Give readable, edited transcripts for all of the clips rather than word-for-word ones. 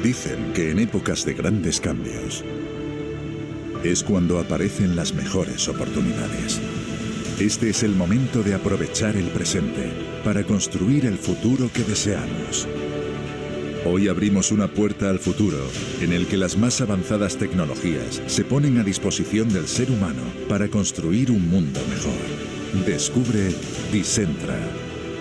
Dicen que en épocas de grandes cambios es cuando aparecen las mejores oportunidades. Este es el momento de aprovechar el presente para construir el futuro que deseamos. Hoy abrimos una puerta al futuro en el que las más avanzadas tecnologías se ponen a disposición del ser humano para construir un mundo mejor. Descubre Decentra,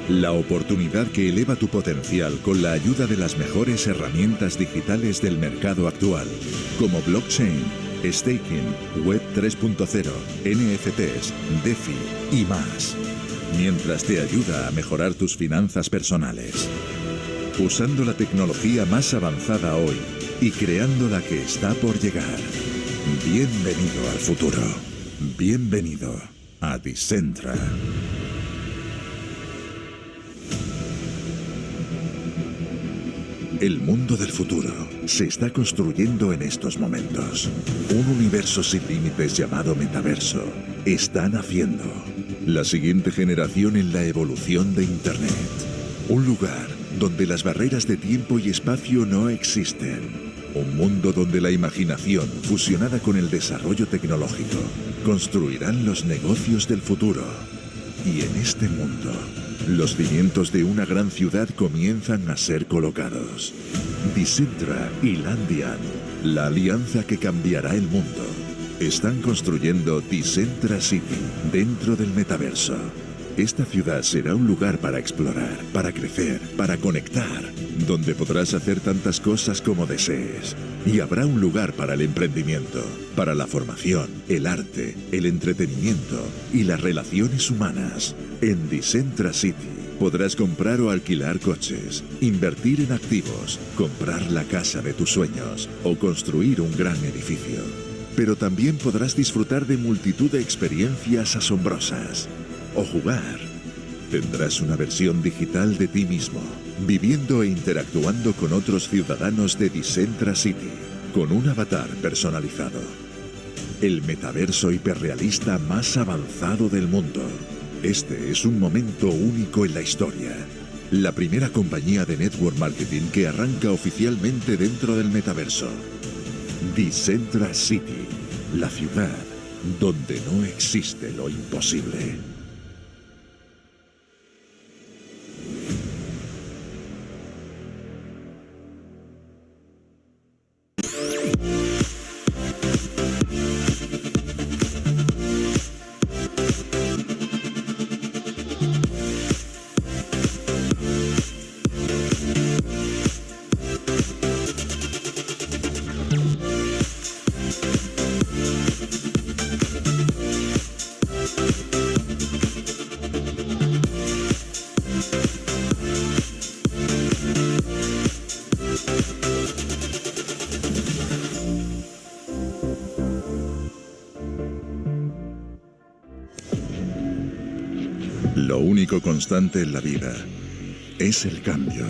la oportunidad que eleva tu potencial con la ayuda de las mejores herramientas digitales del mercado actual, como blockchain, staking, web 3.0, NFTs, DeFi y más, mientras te ayuda a mejorar tus finanzas personales. Usando la tecnología más avanzada hoy y creando la que está por llegar. Bienvenido al futuro. Bienvenido a Decentra. El mundo del futuro se está construyendo en estos momentos. Un universo sin límites llamado metaverso está naciendo. La siguiente generación en la evolución de Internet. Un lugar donde las barreras de tiempo y espacio no existen. Un mundo donde la imaginación, fusionada con el desarrollo tecnológico, construirán los negocios del futuro. Y en este mundo, los cimientos de una gran ciudad comienzan a ser colocados. Decentra y Landian, la alianza que cambiará el mundo, están construyendo Decentra City dentro del metaverso. Esta ciudad será un lugar para explorar, para crecer, para conectar, donde podrás hacer tantas cosas como desees. Y habrá un lugar para el emprendimiento, para la formación, el arte, el entretenimiento y las relaciones humanas. En Decentra City podrás comprar o alquilar coches, invertir en activos, comprar la casa de tus sueños o construir un gran edificio. Pero también podrás disfrutar de multitud de experiencias asombrosas. O jugar. Tendrás una versión digital de ti mismo, viviendo e interactuando con otros ciudadanos de Decentra City, con un avatar personalizado. El metaverso hiperrealista más avanzado del mundo. Este es un momento único en la historia. La primera compañía de network marketing que arranca oficialmente dentro del metaverso. Decentra City, la ciudad donde no existe lo imposible. Lo único constante en la vida es el cambio.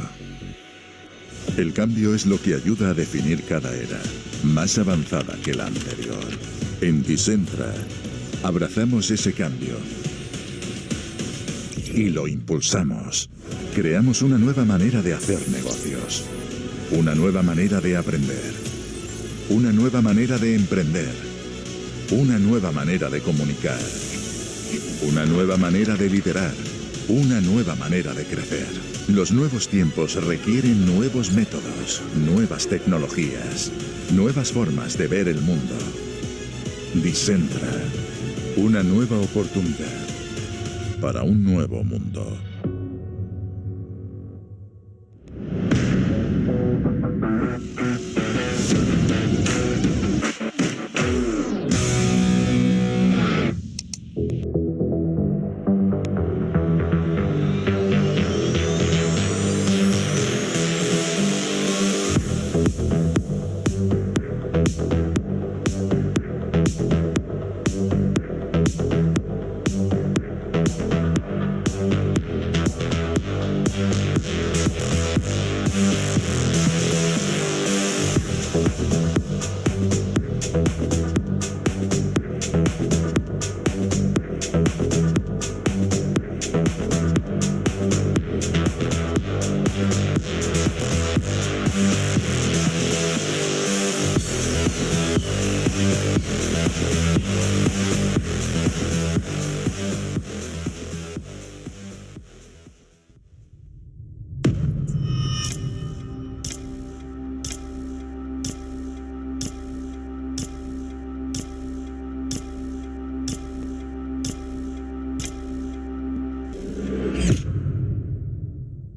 El cambio es lo que ayuda a definir cada era, más avanzada que la anterior. En Decentra, abrazamos ese cambio y lo impulsamos. Creamos una nueva manera de hacer negocios, una nueva manera de aprender, una nueva manera de emprender, una nueva manera de comunicar, una nueva manera de liderar, una nueva manera de crecer. Los nuevos tiempos requieren nuevos métodos, nuevas tecnologías, nuevas formas de ver el mundo. Decentra, una nueva oportunidad para un nuevo mundo.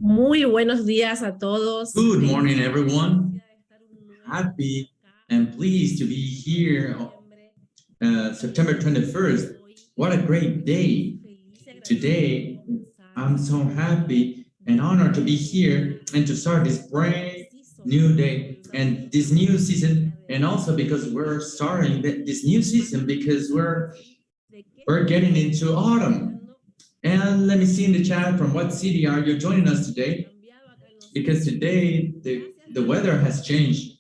Muy buenos días a todos. Good morning, everyone. Happy and pleased to be here September 21st. What a great day. Today, I'm so happy and honored to be here and to start this brand new day and this new season. And also because we're starting this new season because we're getting into autumn. And let me see in the chat from what city are you joining us today? Because today the weather has changed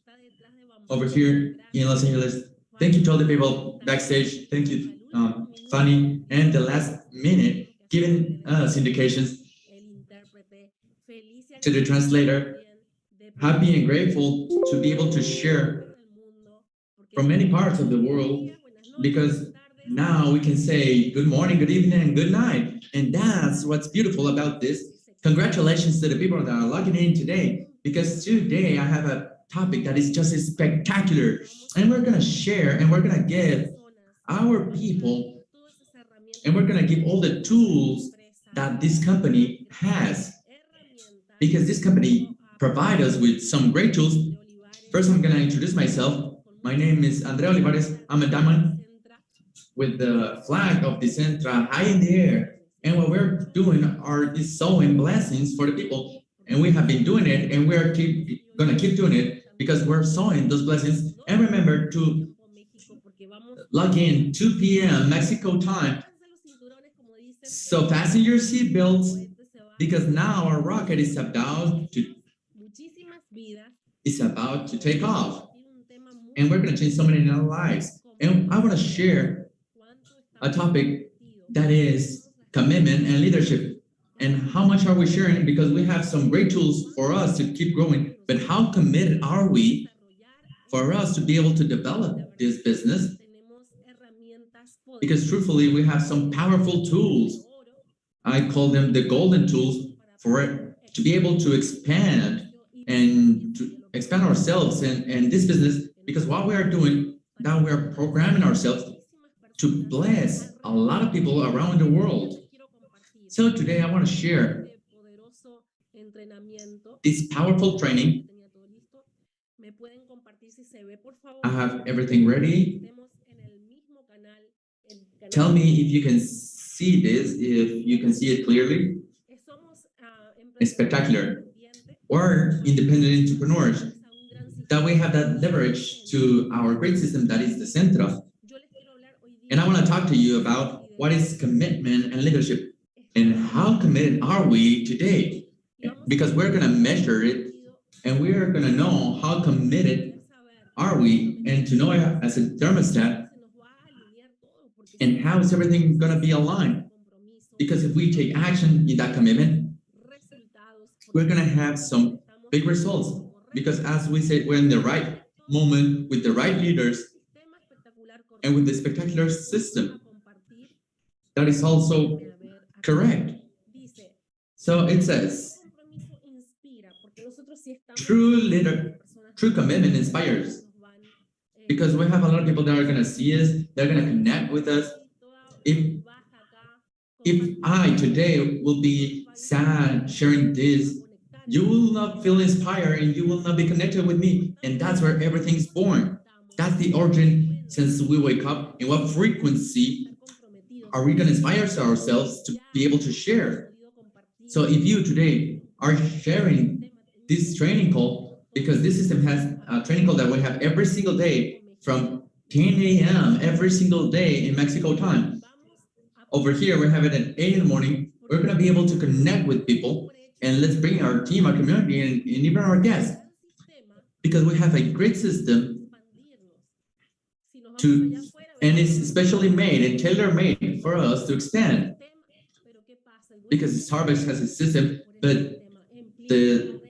over here in Los Angeles. Thank you to all the people backstage. Thank you, Fanny, and the last minute giving us indications to the translator. Happy and grateful to be able to share from many parts of the world, because now we can say good morning, good evening, and good night. And that's what's beautiful about this. Congratulations to the people that are logging in today, because today I have a topic that is just spectacular. And we're going to share and we're going to give our people, and we're going to give all the tools that this company has, because this company provides us with some great tools. First, I'm going to introduce myself. My name is Andrea Olivares. I'm a diamond with the flag of Decentra high in the air. And what we're doing is sowing blessings for the people. And we have been doing it, and we're going to keep doing it because we're sowing those blessings. And remember to log in 2 p.m. Mexico time. So fasten your seatbelts, because now our rocket is about to take off. And we're going to change so many in our lives. And I want to share a topic that is commitment and leadership. And how much are we sharing? Because we have some great tools for us to keep growing, but how committed are we for us to be able to develop this business? Because truthfully, we have some powerful tools. I call them the golden tools for it to be able to expand and to expand ourselves and this business, because what we are doing now, we are programming ourselves to bless a lot of people around the world. So today I want to share this powerful training. I have everything ready. Tell me if you can see this, if you can see it clearly. It's spectacular. Or independent entrepreneurs, that we have that leverage to our great system that is Decentra. And I want to talk to you about what is commitment and leadership. And how committed are we today? Because we're going to measure it and we are going to know how committed are we, and to know as a thermostat and how is everything going to be aligned. Because if we take action in that commitment, we're going to have some big results. Because as we said, we're in the right moment with the right leaders and with the spectacular system that is also correct. So it says, true commitment inspires. Because we have a lot of people that are going to see us, they're going to connect with us. If I today will be sad sharing this, you will not feel inspired and you will not be connected with me. And that's where everything's born. That's the origin since we wake up. In what frequency are we going to inspire ourselves to be able to share? So if you today are sharing this training call, because this system has a training call that we have every single day from 10 a.m. every single day in Mexico time. Over here, we have it at 8 in the morning. We're going to be able to connect with people, and let's bring our team, our community, and even our guests, because we have a great system and it's specially made and tailor-made for us to expand. Because Starbucks has a system, but the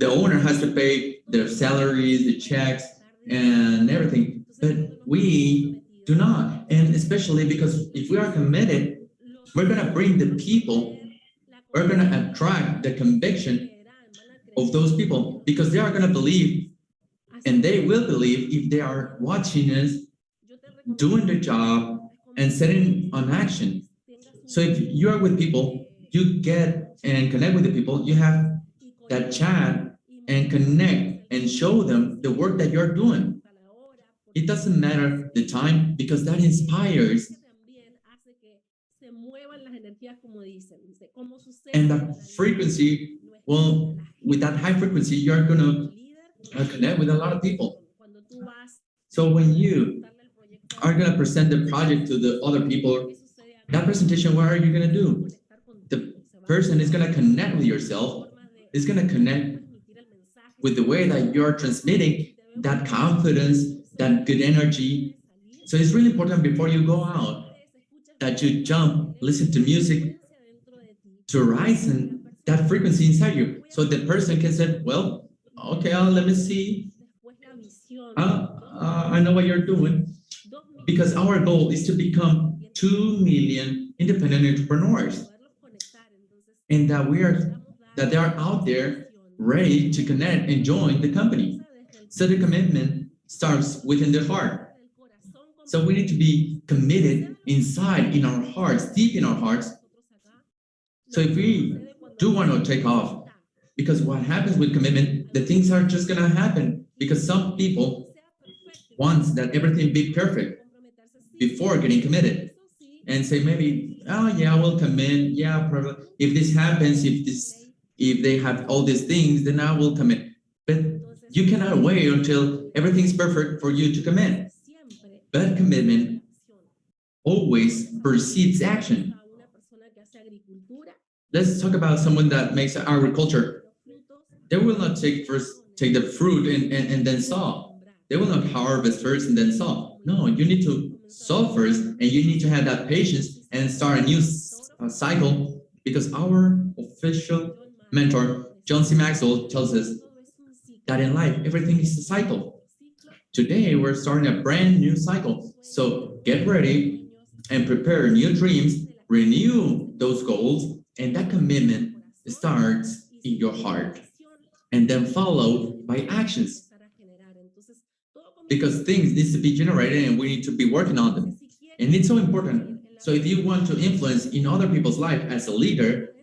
owner has to pay their salaries, the checks, and everything. But we do not. And especially because if we are committed, we're going to bring the people, we're going to attract the conviction of those people, because they are going to believe, and they will believe if they are watching us, doing the job, and setting on action. So if you are with people, you get and connect with the people, you have that chat and connect and show them the work that you're doing. It doesn't matter the time, because that inspires. And the frequency, well, with that high frequency, you're going to connect with a lot of people. So when you are going to present the project to the other people, that presentation, what are you going to do? The person is going to connect with yourself, is going to connect with the way that you're transmitting that confidence, that good energy. So it's really important before you go out that you jump, listen to music to rise in that frequency inside you. So the person can say, well, okay, let me see. I know what you're doing. Because our goal is to become 2 million independent entrepreneurs. And that they are out there ready to connect and join the company. So the commitment starts within the heart. So we need to be committed inside, in our hearts, deep in our hearts. So if we do want to take off, because what happens with commitment, the things are just going to happen, because some people want that everything be perfect before getting committed, and say maybe, oh yeah, I will commit. Yeah, probably. If this happens, if they have all these things, then I will commit. But you cannot wait until everything's perfect for you to commit. But commitment always precedes action. Let's talk about someone that makes agriculture. They will not take the fruit and then sow. They will not harvest first and then sow. No, you need to sow first, and you need to have that patience and start a new cycle, because our official mentor, John C. Maxwell, tells us that in life, everything is a cycle. Today, we're starting a brand new cycle. So get ready and prepare new dreams, renew those goals, and that commitment starts in your heart, and then followed by actions. Because things need to be generated and we need to be working on them. And it's so important. So if you want to influence in other people's life as a leader,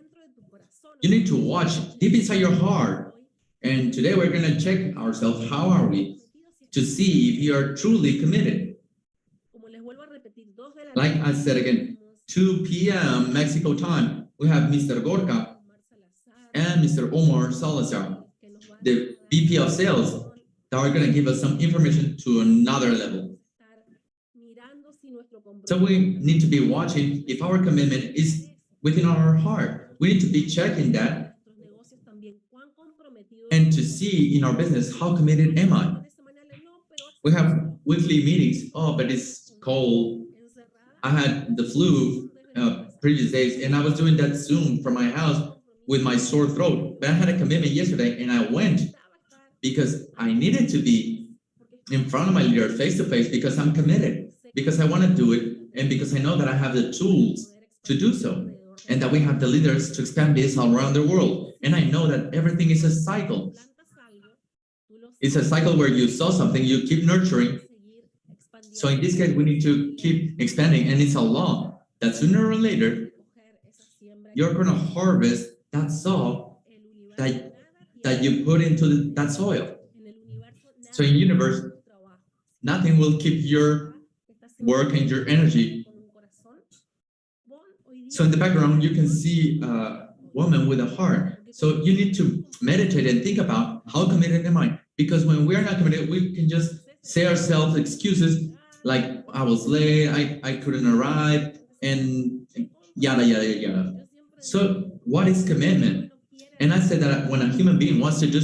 you need to watch deep inside your heart. And today we're going to check ourselves, how are we, to see if you are truly committed. Like I said again, 2 p.m. Mexico time, we have Mr. Gorka and Mr. Omar Salazar, the VP of Sales, that are going to give us some information to another level. So we need to be watching if our commitment is within our heart. We need to be checking that and to see in our business, how committed am I? We have weekly meetings. Oh, but it's cold. I had the flu previous days, and I was doing that Zoom from my house with my sore throat. But I had a commitment yesterday, and I went because I needed to be in front of my leader face to face because I'm committed, because I want to do it, and because I know that I have the tools to do so, and that we have the leaders to expand this all around the world. And I know that everything is a cycle. It's a cycle where you sow something, you keep nurturing. So in this case, we need to keep expanding, and it's a law that sooner or later, you're going to harvest that sow that you put into that soil. So in universe, nothing will keep your work and your energy. So in the background, you can see a woman with a heart. So you need to meditate and think about, how committed am I? Because when we're not committed, we can just say ourselves excuses like, I was late, I couldn't arrive, and yada, yada, yada. So what is commitment? And I said that when a human being wants to do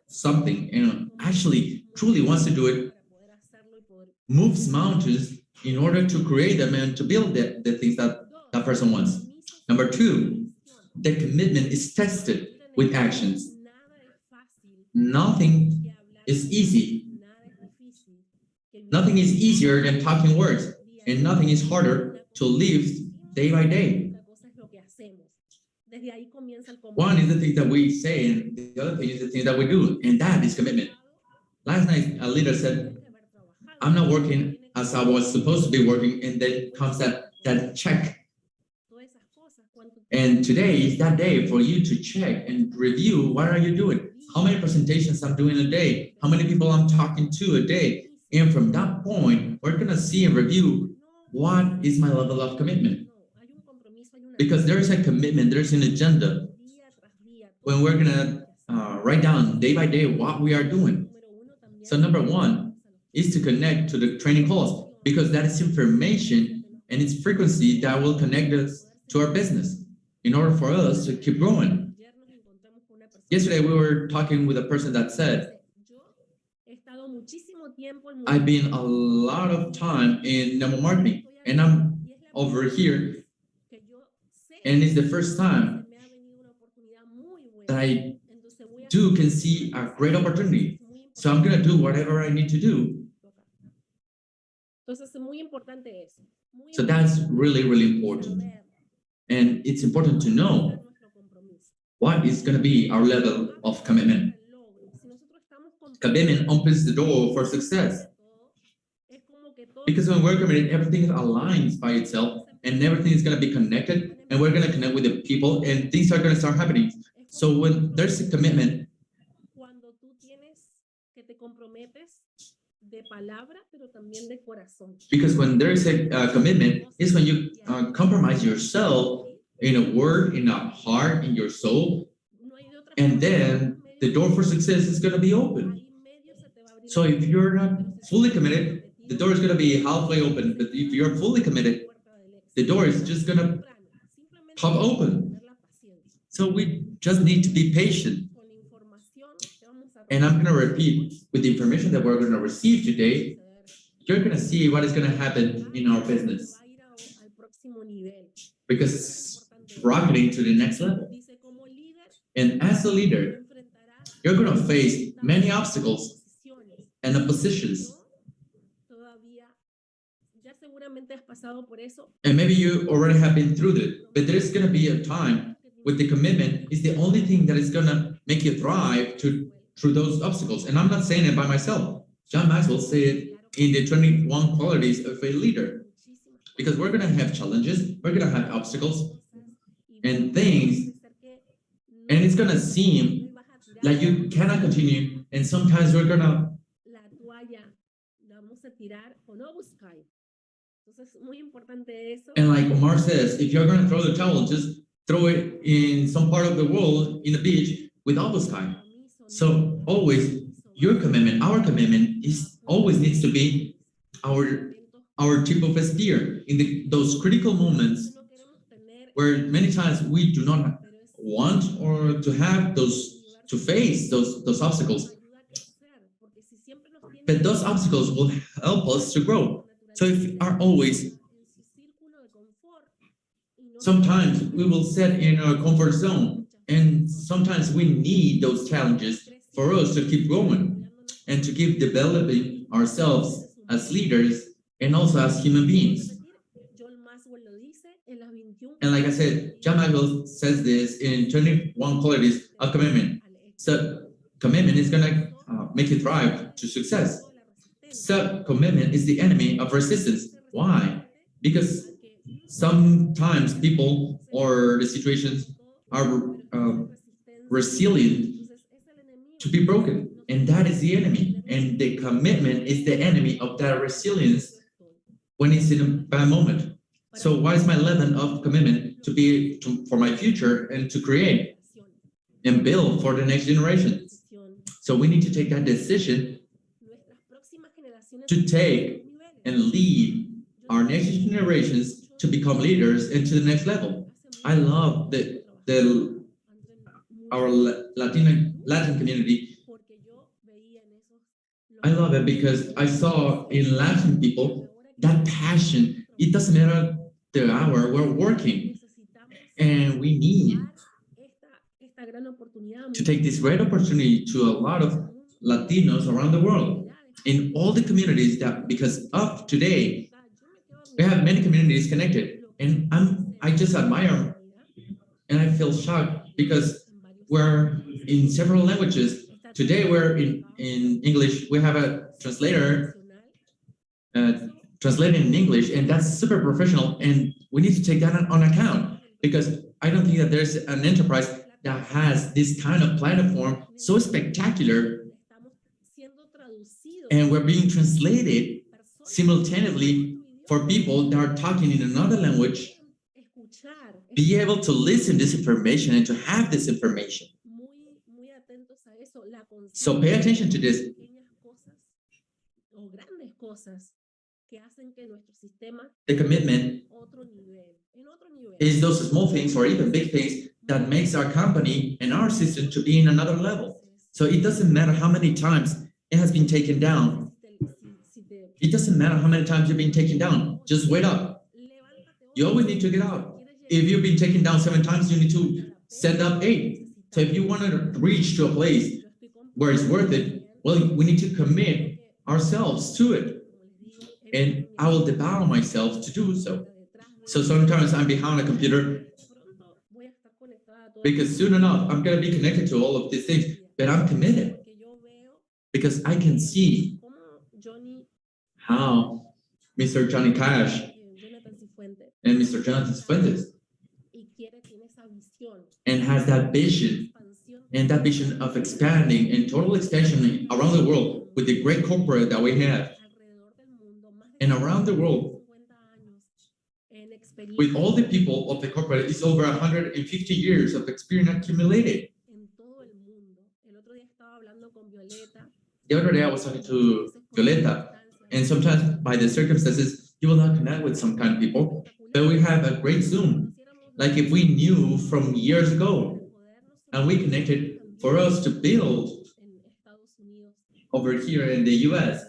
something and actually truly wants to do it, moves mountains in order to create them and to build the things that that person wants. Number two, the commitment is tested with actions. Nothing is easy. Nothing is easier than talking words, and nothing is harder to live day by day. One is the thing that we say, and the other thing is the thing that we do, and that is commitment. Last night, a leader said, I'm not working as I was supposed to be working, and then comes that check. And today is that day for you to check and review, what are you doing? How many presentations I'm doing a day? How many people I'm talking to a day? And from that point, we're going to see and review, what is my level of commitment? Because there is a commitment, there's an agenda. When we're going to write down day by day what we are doing. So number one is to connect to the training calls, because that is information and it's frequency that will connect us to our business in order for us to keep growing. Yesterday, we were talking with a person that said, I've been a lot of time in network marketing, and I'm over here, and it's the first time that I can see a great opportunity. So I'm going to do whatever I need to do. So that's really, really important. And it's important to know what is going to be our level of commitment. Commitment opens the door for success. Because when we're committed, everything aligns by itself, and everything is going to be connected, and we're going to connect with the people, and things are going to start happening. So when there's a commitment, because when there is a commitment, is when you compromise yourself in a word, in a heart, in your soul, and then the door for success is going to be open. So if you're not fully committed, the door is going to be halfway open. But if you're fully committed, the door is just going to pop open. So we just need to be patient. And I'm going to repeat, with the information that we're going to receive today, you're going to see what is going to happen in our business. Because it's rocketing to the next level. And as a leader, you're going to face many obstacles and oppositions. And maybe you already have been through it, but there's going to be a time with the commitment is the only thing that is going to make you thrive through those obstacles. And I'm not saying it by myself. John Maxwell said it in the 21 qualities of a leader. Because we're going to have challenges, we're going to have obstacles and things, and it's going to seem like you cannot continue, and sometimes we're going to and like Omar says, if you're going to throw the towel, just throw it in some part of the world, in the beach, without the sky. So always, your commitment, our commitment, is always needs to be our our tip of a spear in those critical moments where many times we do not want or to have to face those obstacles. But those obstacles will help us to grow. So if we are always, sometimes we will set in our comfort zone, and sometimes we need those challenges for us to keep growing and to keep developing ourselves as leaders and also as human beings. And like I said, John Maxwell says this in 21 qualities of commitment. So commitment is going to make you thrive to success. So commitment is the enemy of resistance. Why? Because sometimes people or the situations are resilient to be broken, and that is the enemy. And the commitment is the enemy of that resilience when it's in a bad moment. So what is my level of commitment for my future and to create and build for the next generation? So we need to take that decision to take and lead our next generations to become leaders and to the next level. I love our Latin community. I love it because I saw in Latin people that passion. It doesn't matter the hour we're working, and we need to take this great opportunity to a lot of Latinos around the world in all the communities that, because of today, we have many communities connected, and I just admire and I feel shocked because we're in several languages. Today we're in English. We have a translator translating in English, and that's super professional, and we need to take that on account, because I don't think that there's an enterprise that has this kind of platform so spectacular, and we're being translated simultaneously for people that are talking in another language, be able to listen to this information and to have this information. So pay attention to this. The commitment is those small things or even big things that makes our company and our system to be in another level. So it doesn't matter how many times it has been taken down. It doesn't matter how many times you've been taken down. Just wait up. You always need to get up. If you've been taken down 7 times, you need to stand up 8. So if you want to reach to a place where it's worth it, well, we need to commit ourselves to it. And I will devour myself to do so. So sometimes I'm behind a computer because soon enough, I'm going to be connected to all of these things, but I'm committed because I can see how Mr. Johnny Cash and Mr. Jonathan Fuentes and has that vision, and that vision of expanding and total expansion around the world with the great corporate that we have. And around the world, with all the people of the corporate, it's over 150 years of experience accumulated. The other day I was talking to Violeta, and sometimes by the circumstances, you will not connect with some kind of people, but we have a great Zoom. Like if we knew from years ago, and we connected for us to build over here in the US.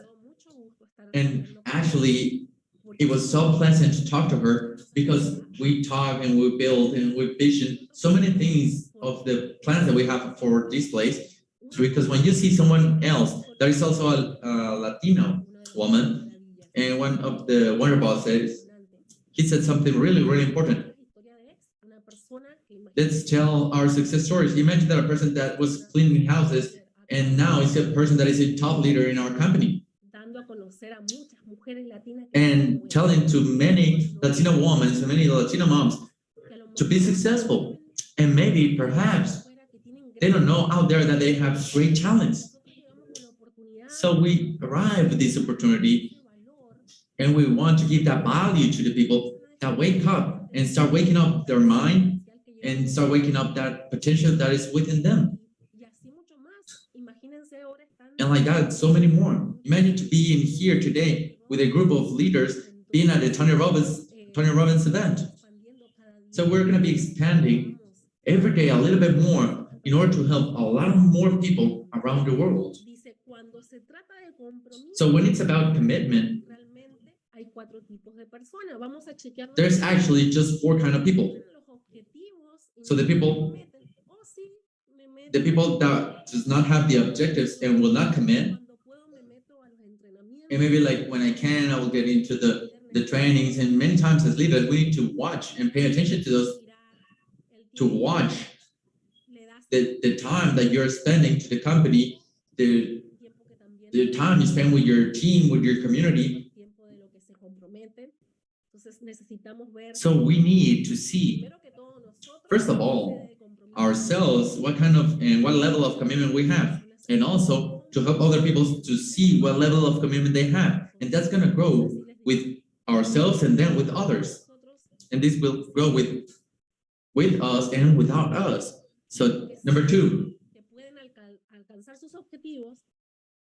And actually, it was so pleasant to talk to her because we talk and we build and we vision so many things of the plans that we have for this place. Because when you see someone else, there is also a Latino woman, and one of the Wonder Bosses, he said something really, really important. Let's tell our success stories. He mentioned that a person that was cleaning houses, and now is a person that is a top leader in our company. And telling to many Latino women and many Latino moms to be successful. And maybe, perhaps, they don't know out there that they have great talents. So we arrive with this opportunity, and we want to give that value to the people that wake up and start waking up their mind and start waking up that potential that is within them. And like that, so many more. Imagine to be in here today with a group of leaders being at the Tony Robbins event. So we're going to be expanding every day a little bit more in order to help a lot more people around the world. So when it's about commitment, there's actually just 4 kinds of people. So the people that does not have the objectives and will not commit, and maybe like when I can, I will get into the trainings, and many times as leaders, we need to watch and pay attention to those, to watch the time that you're spending to the company, the time you spend with your team, with your community. So we need to see, first of all, ourselves, what kind of and what level of commitment we have, and also to help other people to see what level of commitment they have. And that's going to grow with ourselves and then with others. And this will grow with us and without us. So number 2,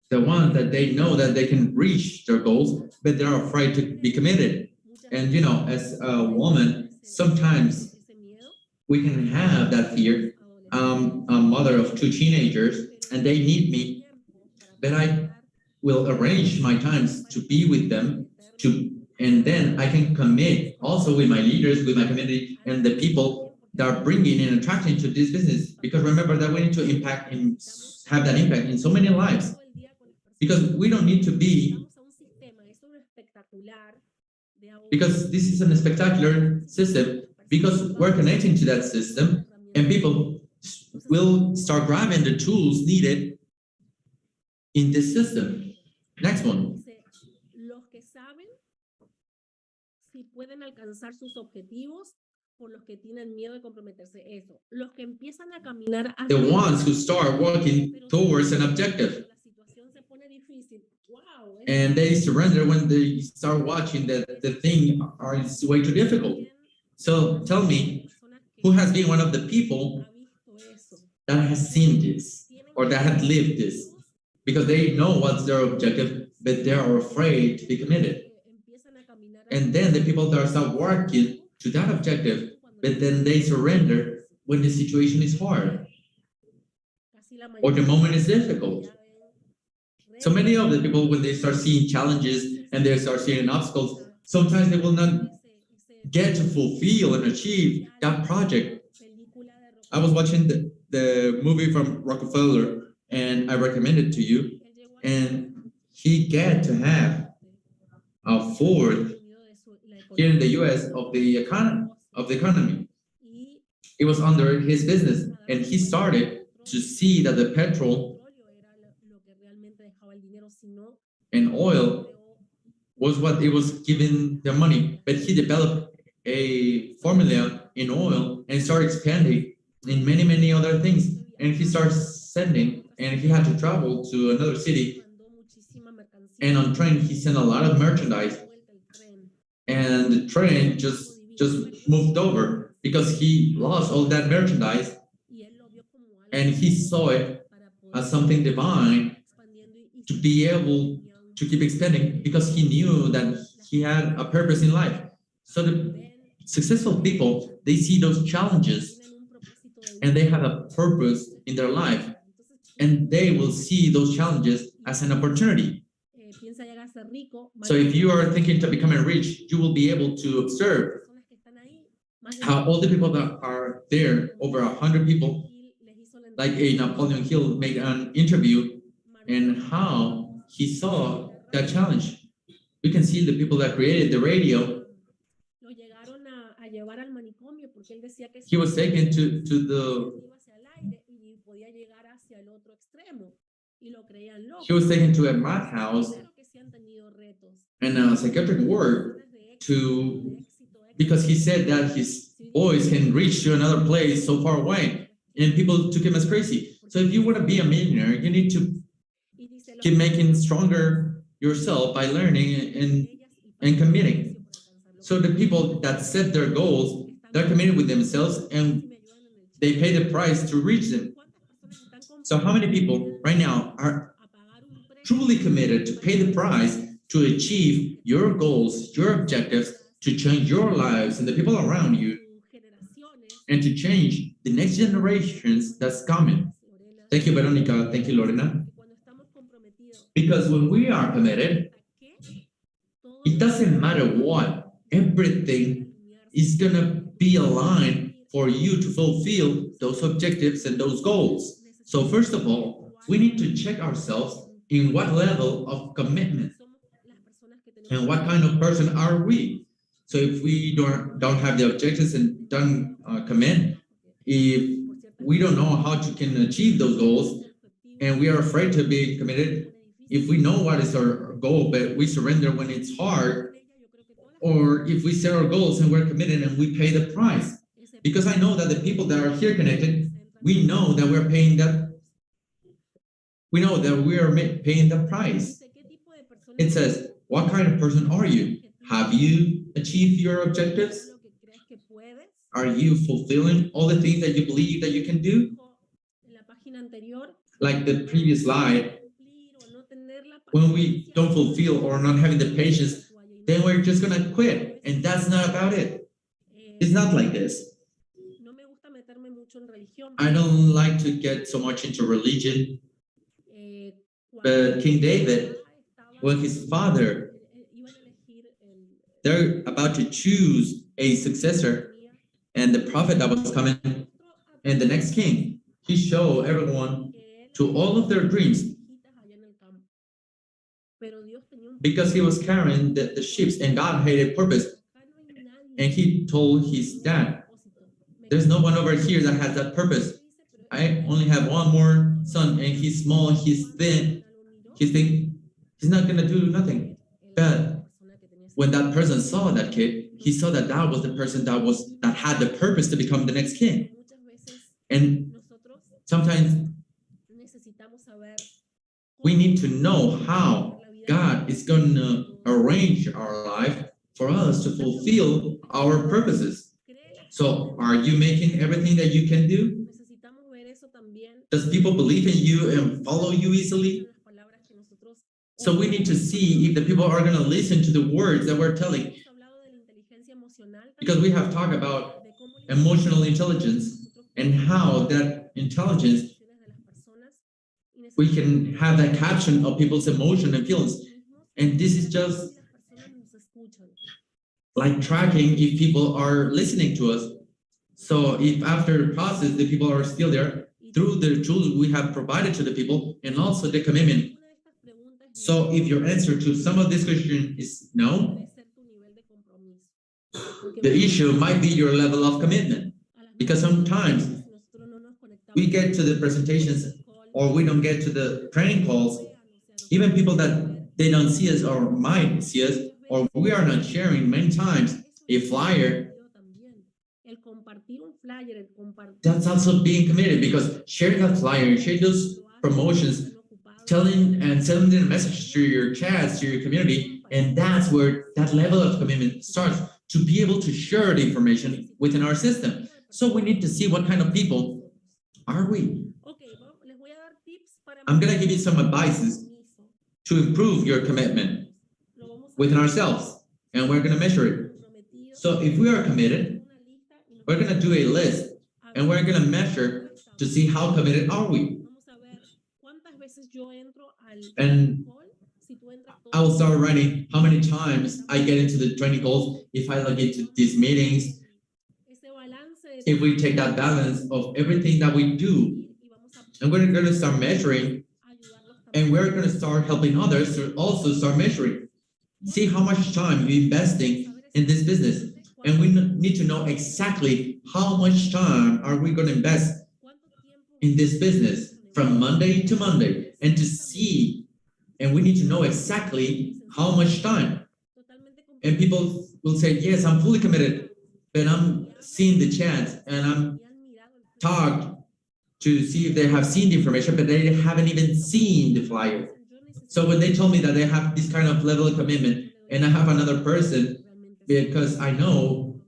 the one that they know that they can reach their goals, but they're afraid to be committed. And you know, as a woman, sometimes we can have that fear. I'm a mother of 2 teenagers, and they need me, but I will arrange my times to be with them, and then I can commit also with my leaders, with my community, and the people that are bringing and attracting to this business. Because remember that we need to impact and have that impact in so many lives. Because we don't need to be, because this is a spectacular system, because we're connecting to that system, and people will start grabbing the tools needed in this system. Next one. The ones who start walking towards an objective, and they surrender when they start watching that the thing is way too difficult. So tell me, who has been one of the people that has seen this or that have lived this? Because they know what's their objective, but they are afraid to be committed. And then the people that start working to that objective, but then they surrender when the situation is hard or the moment is difficult. So many of the people, when they start seeing challenges and they start seeing obstacles, sometimes they will not get to fulfill and achieve that project. I was watching the movie from Rockefeller, and I recommend it to you. And he get to have a fourth here in the U.S. of the economy. It was under his business, and he started to see that the petrol and oil was what it was giving the money. But he developed a formula in oil and started expanding in many, many other things. And he started sending, and he had to travel to another city. And on train, he sent a lot of merchandise. And the train just moved over because he lost all that merchandise. And he saw it as something divine to be able to keep expanding, because he knew that he had a purpose in life. So the successful people, they see those challenges and they have a purpose in their life, and they will see those challenges as an opportunity. So if you are thinking to becoming rich, you will be able to observe how all the people that are there, over 100 people, like a Napoleon Hill made an interview, and how he saw that challenge. We can see the people that created the radio. He was taken to the he was taken to a madhouse and a psychiatric ward because he said that his voice can reach to another place so far away, and people took him as crazy. So if you want to be a millionaire, you need to keep making stronger yourself by learning and committing. So the people that set their goals, they're committed with themselves and they pay the price to reach them. So how many people right now are truly committed to pay the price to achieve your goals, your objectives, to change your lives and the people around you, and to change the next generations that's coming. Thank you, Veronica. Thank you, Lorena. Because when we are committed, it doesn't matter what, everything is going to be aligned for you to fulfill those objectives and those goals. So first of all, we need to check ourselves in what level of commitment and what kind of person are we. So if we don't have the objectives and don't commit, if we don't know how to can achieve those goals, and we are afraid to be committed, if we know what is our goal, but we surrender when it's hard, or if we set our goals and we're committed and we pay the price. Because I know that the people that are here connected, we know that we're paying that. We know that we are paying the price. It says, what kind of person are you? Have you achieved your objectives? Are you fulfilling all the things that you believe that you can do? Like the previous slide, when we don't fulfill or not having the patience, then we're just going to quit. And that's not about it. It's not like this. I don't like to get so much into religion. But King David, when his father, they're about to choose a successor, and the prophet that was coming, and the next king, he showed everyone to all of their dreams, because he was carrying the sheep, and God had a purpose. And he told his dad, there's no one over here that has that purpose. I only have one more son, and he's small, he's thin, he's not gonna do nothing. But when that person saw that kid, he saw that that was the person that had the purpose to become the next king. And sometimes we need to know how God is going to arrange our life for us to fulfill our purposes. So are you making everything that you can do? Does people believe in you and follow you easily? So we need to see if the people are going to listen to the words that we're telling. Because we have talked about emotional intelligence and how that intelligence, we can have that caption of people's emotion and feelings. And this is just like tracking if people are listening to us. So if after the process, the people are still there, through the tools we have provided to the people, and also the commitment. So if your answer to some of this question is no, the issue might be your level of commitment. Because sometimes we get to the presentations or we don't get to the training calls, even people that they don't see us or might see us, or we are not sharing many times a flyer. That's also being committed, because sharing that flyer, sharing those promotions, telling and sending a message to your chats, to your community, and that's where that level of commitment starts, to be able to share the information within our system. So we need to see what kind of people are we. I'm going to give you some advices to improve your commitment within ourselves, and we're going to measure it. So if we are committed, we're going to do a list, and we're going to measure to see how committed are we. And I will start writing how many times I get into the training calls, if I log into these meetings, if we take that balance of everything that we do, and we're going to start measuring, and we're going to start helping others to also start measuring. See how much time you're investing in this business. And we need to know exactly how much time are we going to invest in this business from Monday to Monday, and to see, and we need to know exactly how much time. And people will say, yes, I'm fully committed, but I'm seeing the chats and I'm talked to see if they have seen the information, but they haven't even seen the flyer. So when they told me that they have this kind of level of commitment, and I have another person, because I know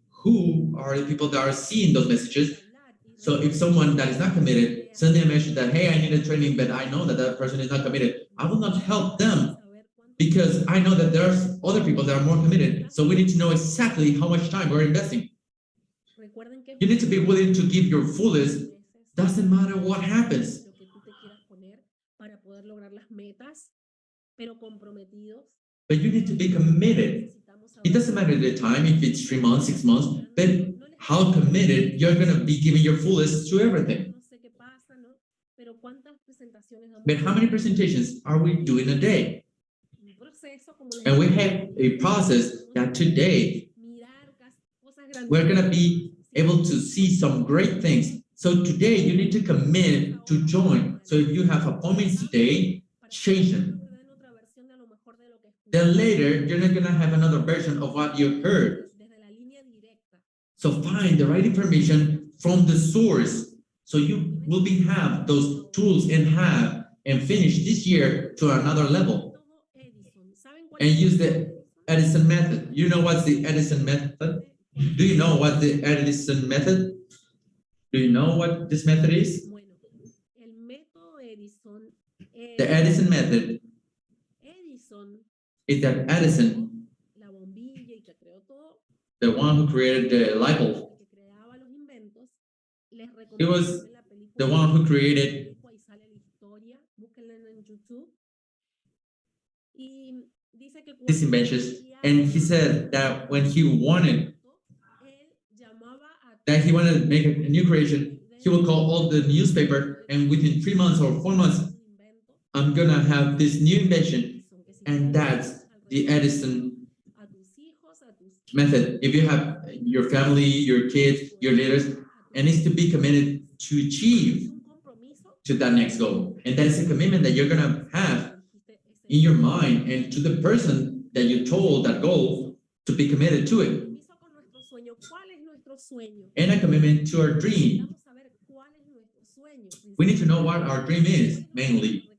who are the people that are seeing those messages. So if someone that is not committed send me a message that, hey, I need a training, but I know that that person is not committed, I will not help them because I know that there's other people that are more committed. So we need to know exactly how much time we're investing. You need to be willing to give your fullest. Doesn't matter what happens. But you need to be committed. It doesn't matter the time, if it's 3 months, 6 months, but how committed you're going to be giving your fullest to everything. But how many presentations are we doing a day? And we have a process that today we're going to be able to see some great things. So today you need to commit to join. So if you have appointments today, change them. Then later, you're not going to have another version of what you heard. So find the right information from the source. So you will have those tools and finish this year to another level. And use the Edison Method. You know what's the Edison Method? Do you know what the Edison Method? Do you know what this method is? The Edison Method is that Edison, the one who created the light bulb, he was the one who created these inventions, and he said that when he wanted to make a new creation, he would call all the newspaper, and within 3 months or 4 months, I'm gonna have this new invention, and that's the Edison Method. If you have your family, your kids, your leaders, and needs to be committed to achieve to that next goal, and that is a commitment that you're gonna have in your mind and to the person that you told that goal to be committed to it. And a commitment to our dream. We need to know what our dream is, mainly.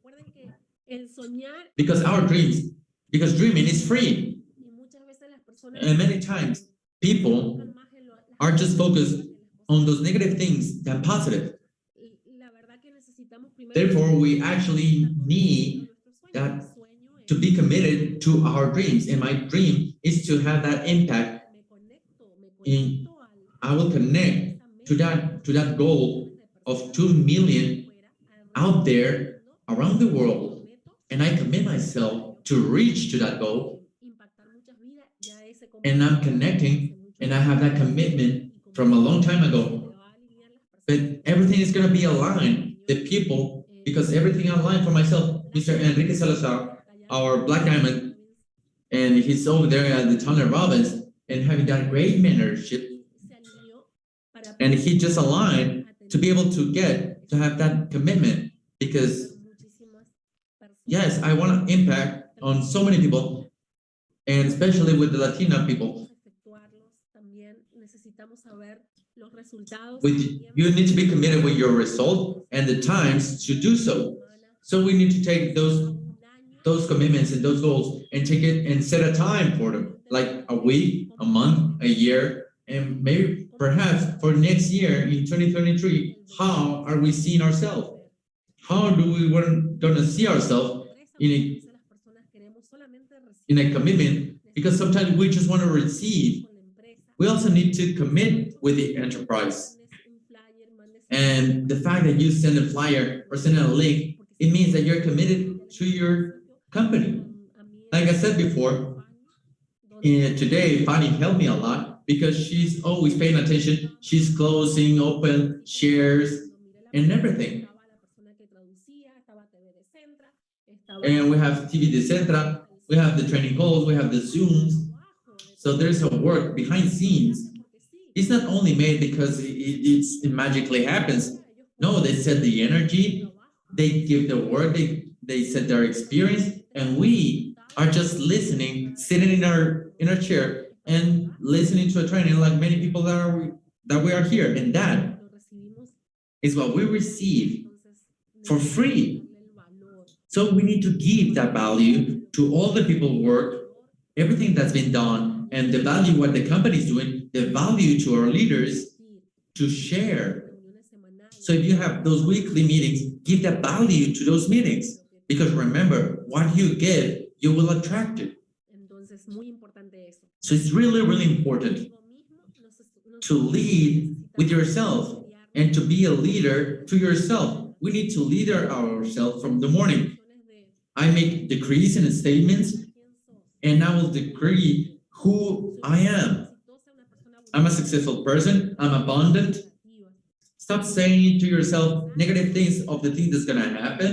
Because dreaming is free. And many times, people are just focused on those negative things than positive. Therefore, we actually need that to be committed to our dreams. And my dream is to have that impact I will connect to that goal of 2 million out there around the world, and I commit myself to reach to that goal, and I'm connecting, and I have that commitment from a long time ago. But everything is going to be aligned, the people, because everything aligned for myself. Mr. Enrique Salazar, our Black Diamond, and he's over there at the Tony Robbins, and having that great mentorship. And he just aligned to be able to have that commitment, because yes, I want to impact on so many people, and especially with the Latina people. You need to be committed with your result and the times to do so. So we need to take those commitments and those goals and take it and set a time for them, like a week, a month, a year, and maybe perhaps for next year in 2023, how are we seeing ourselves? How do we want to see ourselves in a commitment? Because sometimes we just want to receive. We also need to commit with the enterprise. And the fact that you send a flyer or send a link, it means that you're committed to your company. Like I said before, today, Fanny helped me a lot because she's always paying attention. She's closing, open, shares, and everything. And we have TVDecentra, we have the training calls, we have the Zooms. So there's a work behind scenes. It's not only made because it magically happens. No, they set the energy, they give the work, they set their experience, and we are just listening, sitting in our chair and listening to a training like many people that we are here. And that is what we receive for free. So we need to give that value to all the people work, everything that's been done, and the value what the company is doing, the value to our leaders to share. So if you have those weekly meetings, give that value to those meetings. Because remember, what you give, you will attract it. So it's really, really important to lead with yourself and to be a leader to yourself. We need to lead ourselves from the morning. I make decrees and statements, and I will decree who I am. I'm a successful person. I'm abundant. Stop saying to yourself negative things of the things that's gonna happen.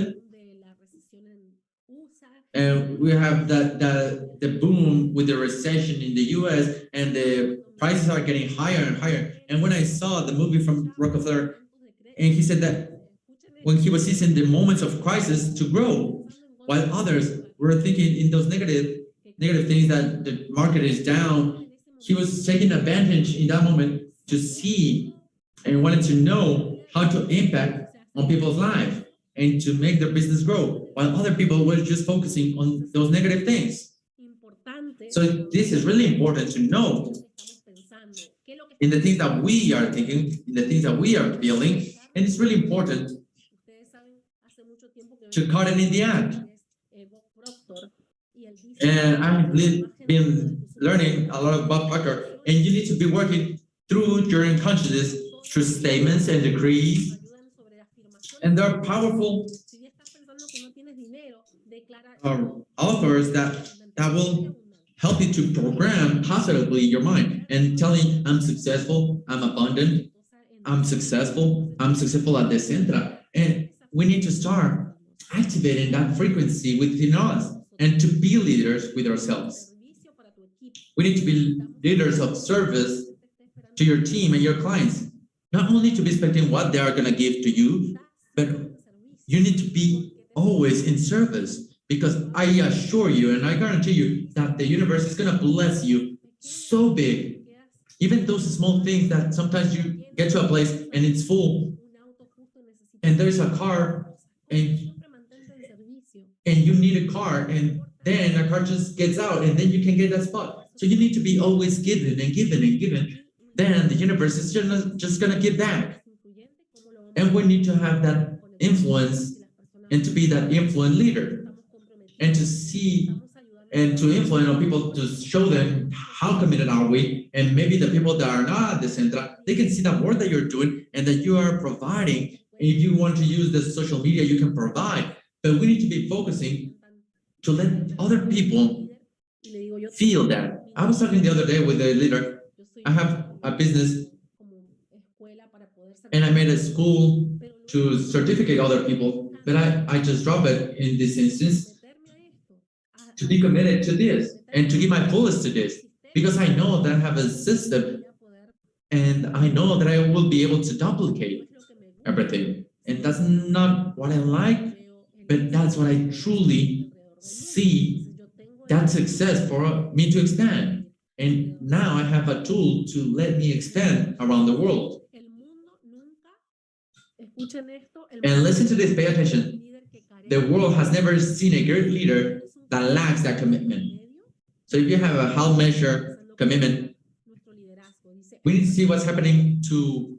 And we have the boom with the recession in the US, and the prices are getting higher and higher. And when I saw the movie from Rockefeller, and he said that when he was seizing the moments of crisis to grow, while others were thinking in those negative things that the market is down, he was taking advantage in that moment to see and wanted to know how to impact on people's lives and to make their business grow, while other people were just focusing on those negative things. So this is really important to know in the things that we are thinking, in the things that we are feeling, and it's really important to cut it in the act. And I've been learning a lot about Proctor, and you need to be working through your unconsciousness, through statements and decrees, and they're powerful authors that will help you to program positively your mind and telling, I'm successful, I'm abundant, I'm successful at Decentra. And we need to start activating that frequency within us and to be leaders with ourselves. We need to be leaders of service to your team and your clients, not only to be expecting what they are going to give to you, but you need to be always in service, because I assure you and I guarantee you that the universe is going to bless you so big. Even those small things that sometimes you get to a place and it's full and there's a car and you need a car, and then a car just gets out and then you can get that spot. So you need to be always giving and giving and giving. Then the universe is just going to give back. And we need to have that influence and to be that influent leader and to see and to influence on people, to show them how committed are we. And maybe the people that are not at Decentra, they can see the work that you're doing and that you are providing. If you want to use the social media, you can provide. But we need to be focusing to let other people feel that. I was talking the other day with a leader. I have a business and I made a school to certificate other people, but I just drop it in this instance to be committed to this and to give my fullest to this, because I know that I have a system and I know that I will be able to duplicate everything. And that's not what I like, but that's what I truly see that success for me to expand. And now I have a tool to let me expand around the world. And listen to this, pay attention. The world has never seen a great leader that lacks that commitment. So if you have a how measure commitment, we need to see what's happening to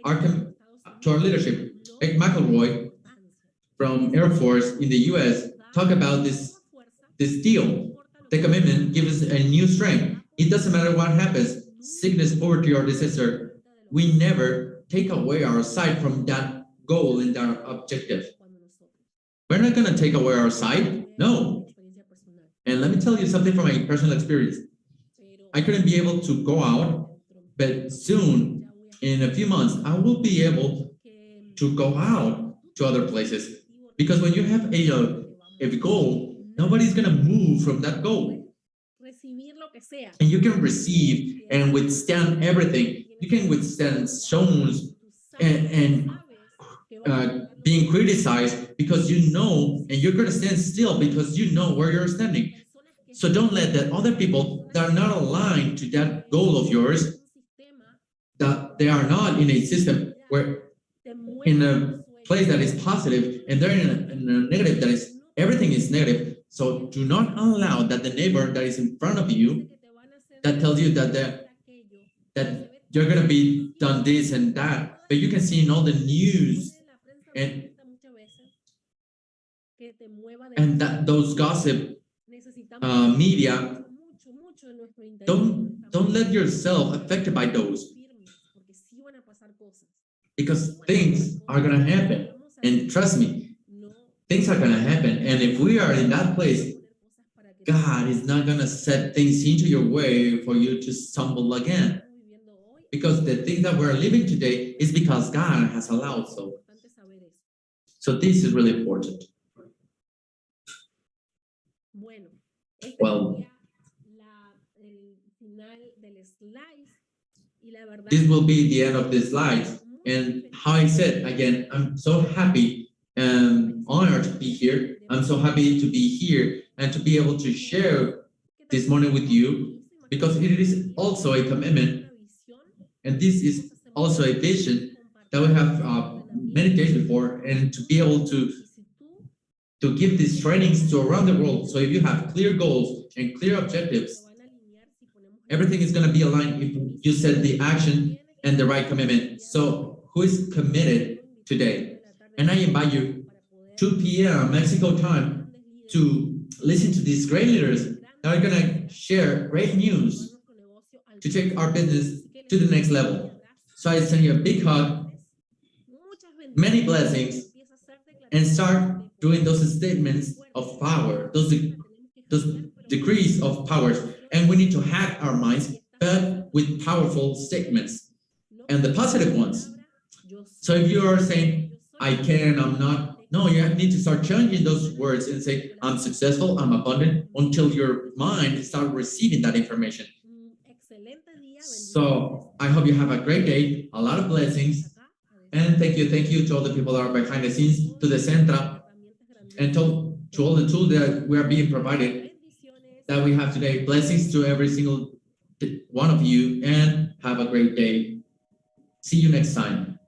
our leadership. Like McElroy from Air Force in the US talk about this deal. The commitment gives us a new strength. It doesn't matter what happens, sickness, poverty, or disaster. We never take away our sight from that goal and our objective. We're not going to take away our sight. No. And let me tell you something from my personal experience. I couldn't be able to go out, but soon, in a few months, I will be able to go out to other places. Because when you have a goal, nobody's going to move from that goal. And you can receive and withstand everything. You can withstand stones and being criticized, because you know, and you're going to stand still because you know where you're standing. So don't let that other people that are not aligned to that goal of yours, that they are not in a system where in a place that is positive and they're in a negative that is, everything is negative. So do not allow that the neighbor that is in front of you that tells you that you're going to be done this and that, but you can see in all the news and that those gossip media, don't let yourself affected by those, because things are gonna happen, and trust me, things are gonna happen. And if we are in that place, God is not gonna set things into your way for you to stumble again. Because the things that we're living today is because God has allowed so. So this is really important. Well, this will be the end of the slides. And how I said, again, I'm so happy and honored to be here. I'm so happy to be here and to be able to share this morning with you, because it is also a commitment. And this is also a vision that we have many days before, and to be able to give these trainings to around the world. So if you have clear goals and clear objectives, everything is going to be aligned if you set the action and the right commitment. So who is committed today? And I invite you 2 p.m. Mexico time to listen to these great leaders that are going to share great news to take our business to the next level. So I send you a big hug, many blessings, and start doing those statements of power, those degrees of powers. And we need to hack our minds, but with powerful statements and the positive ones. So if you are saying, I can, I'm not, no, you need to start changing those words and say, I'm successful, I'm abundant, until your mind starts receiving that information. So I hope you have a great day, a lot of blessings, and thank you to all the people that are behind the scenes, to Decentra, and to all the tools that we are being provided, that we have today. Blessings to every single one of you, and have a great day. See you next time.